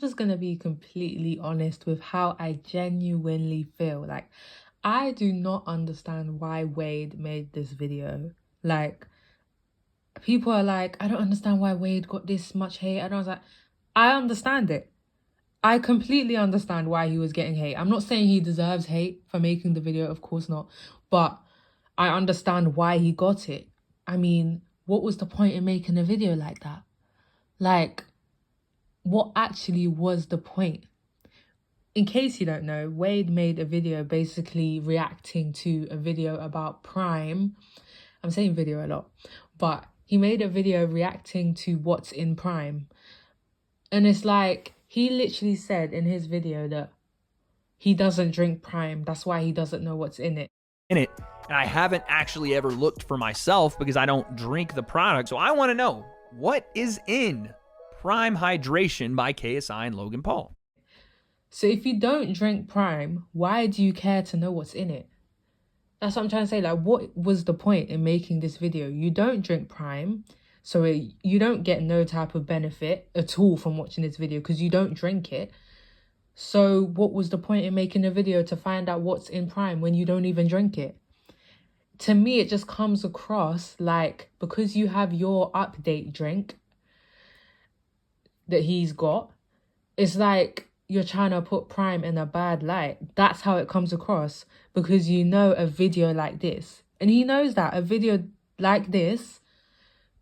Just gonna be completely honest with how I genuinely feel. Like, I do not understand why Wade made this video. Like, people are like, I don't understand why Wade got this much hate. And I was like, I understand it. I completely understand why he was getting hate. I'm not saying he deserves hate for making the video, of course not. But I understand why he got it. I mean, what was the point in making a video like that? Like, what actually was the point? In case you don't know, Wade made a video basically reacting to a video about Prime. I'm saying video a lot, but he made a video reacting to what's in Prime. And it's like, he literally said in his video that he doesn't drink Prime. That's why he doesn't know what's in it. And I haven't actually ever looked for myself because I don't drink the product. So I want to know, what is in Prime Hydration by KSI and Logan Paul? So if you don't drink Prime, why do you care to know what's in it? That's what I'm trying to say. Like, what was the point in making this video? You don't drink Prime, so you don't get no type of benefit at all from watching this video because you don't drink it. So what was the point in making a video to find out what's in Prime when you don't even drink it? To me, it just comes across like, because you have your update drink that he's got, it's like you're trying to put Prime in a bad light. That's how it comes across, because you know a video like this, and he knows that a video like this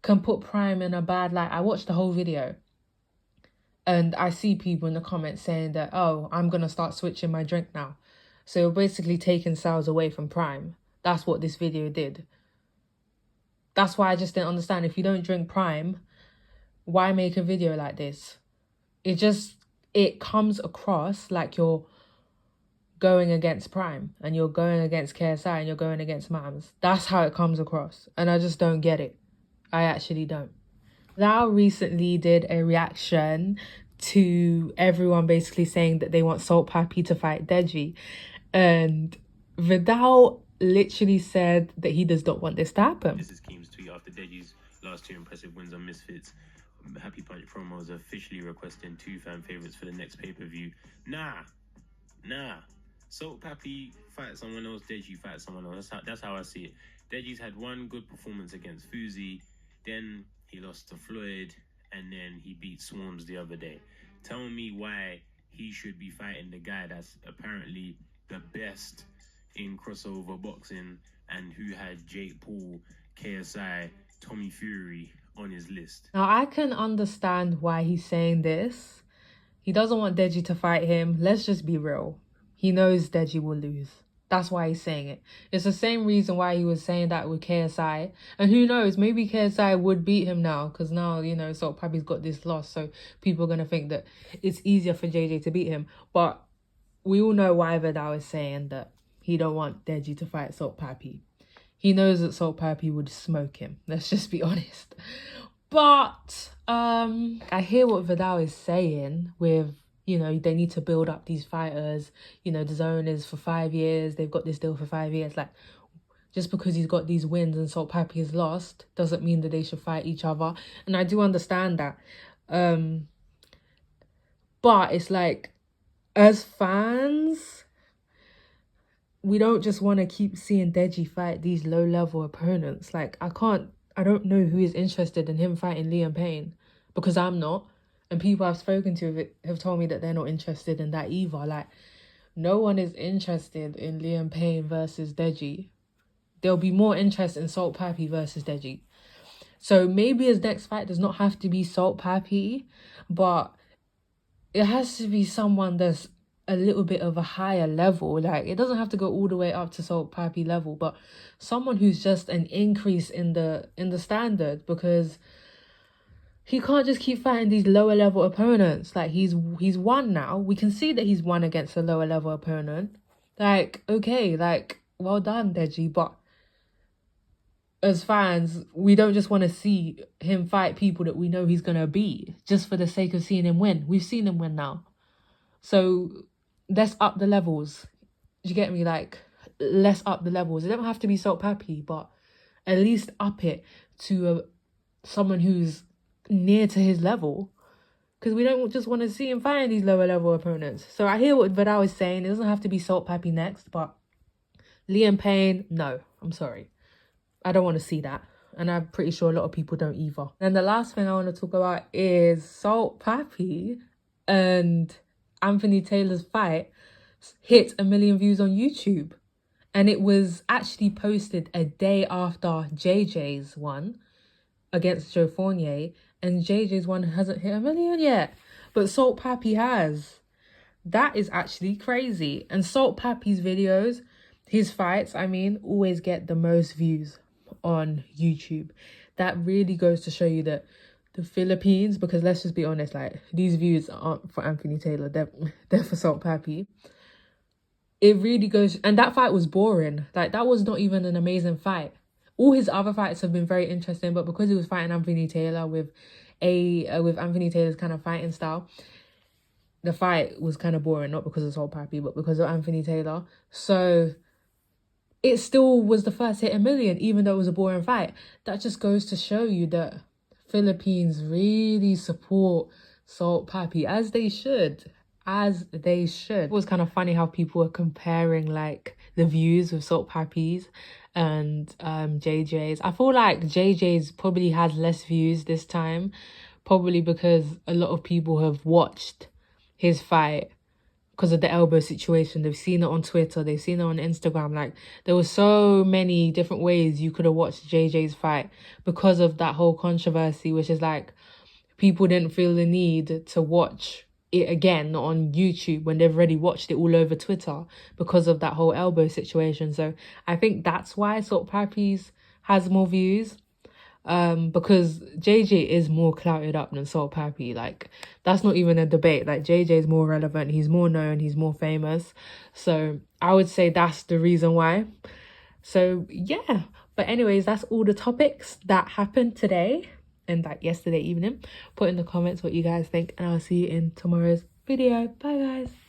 can put Prime in a bad light. I watched the whole video and I see people in the comments saying that, oh, I'm going to start switching my drink now. So you're basically taking sales away from Prime. That's what this video did. That's why I just didn't understand. If you don't drink Prime, why make a video like this? It comes across like you're going against Prime and you're going against KSI and you're going against Mams. That's how it comes across. And I just don't get it. I actually don't. Viddal recently did a reaction to everyone basically saying that they want Salt Papi to fight Deji. And Viddal literally said that he does not want this to happen. This is Keem's tweet after Deji's last 2 impressive wins on Misfits. Happy Punch promos officially requesting 2 fan favorites for the next pay-per-view. Nah. Salt Papi fight someone else, Deji fight someone else. That's how I see it. Deji's had one good performance against Fuzi, then he lost to Floyd, and then he beat Swarms the other day. Tell me why he should be fighting the guy that's apparently the best in crossover boxing and who had Jake Paul, KSI, Tommy Fury on his list. Now, I can understand why he's saying this. He doesn't want Deji to fight him. Let's just be real. He knows Deji will lose. That's why he's saying it. It's the same reason why he was saying that with KSI. And who knows, maybe KSI would beat him now. Because now, you know, Salt Papi's got this loss. So people are going to think that it's easier for JJ to beat him. But we all know why Viddal is saying that he don't want Deji to fight Salt Papi. He knows that Salt Papi would smoke him. Let's just be honest. But I hear what Viddal is saying with, you know, they need to build up these fighters. You know, the zone is for 5 years. They've got this deal for 5 years. Like, just because he's got these wins and Salt Papi is lost doesn't mean that they should fight each other. And I do understand that. But it's like, as fans, we don't just want to keep seeing Deji fight these low-level opponents. Like, I don't know who is interested in him fighting Liam Payne, because I'm not. And people I've spoken to have told me that they're not interested in that either. Like, no one is interested in Liam Payne versus Deji. There'll be more interest in Salt Papi versus Deji. So maybe his next fight does not have to be Salt Papi, but it has to be someone that's a little bit of a higher level. Like, it doesn't have to go all the way up to Salt Papi level, but someone who's just an increase in the standard, because he can't just keep fighting these lower level opponents. Like, he's won now. We can see that he's won against a lower level opponent. Like, okay, like, well done, Deji. But as fans, we don't just want to see him fight people that we know he's going to beat just for the sake of seeing him win. We've seen him win now. So let's up the levels. Do you get me? Like, let's up the levels. It don't have to be Salt Papi, but at least up it to someone who's near to his level. because we don't just want to see him fighting these lower level opponents. So I hear what Viddal is saying. It doesn't have to be Salt Papi next, but Liam Payne, no, I'm sorry. I don't want to see that. And I'm pretty sure a lot of people don't either. And the last thing I want to talk about is Salt Papi and Anthony Taylor's fight hit 1 million views on YouTube. And it was actually posted a day after JJ's one against Joe Fournier. And JJ's one hasn't hit 1 million yet. But Salt Papi has. That is actually crazy. And Salt Papi's videos, his fights, I mean, always get the most views on YouTube. That really goes to show you that the Philippines, because let's just be honest, like, these views aren't for Anthony Taylor, they're for Salt Papi. It really goes, and that fight was boring. Like, that was not even an amazing fight. All his other fights have been very interesting, but because he was fighting Anthony Taylor with Anthony Taylor's kind of fighting style, the fight was kind of boring, not because of Salt Papi, but because of Anthony Taylor. So it still was the first hit 1 million, even though it was a boring fight. That just goes to show you that Philippines really support Salt Papi, as they should. As they should. It was kind of funny how people were comparing, like, the views with Salt Papi's and JJ's. I feel like JJ's probably had less views this time, probably because a lot of people have watched his fight because of the elbow situation. They've seen it on Twitter, they've seen it on Instagram. Like, there were so many different ways you could have watched JJ's fight because of that whole controversy, which is like, people didn't feel the need to watch it again on YouTube when they've already watched it all over Twitter because of that whole elbow situation. So I think that's why Salt Papi's has more views. Because JJ is more clouted up than Salt Papi. Like, that's not even a debate. Like, JJ is more relevant, he's more known, he's more famous. So I would say that's the reason why. So yeah, but anyways, that's all the topics that happened today and like yesterday evening. Put in the comments what you guys think, and I'll see you in tomorrow's video. Bye guys.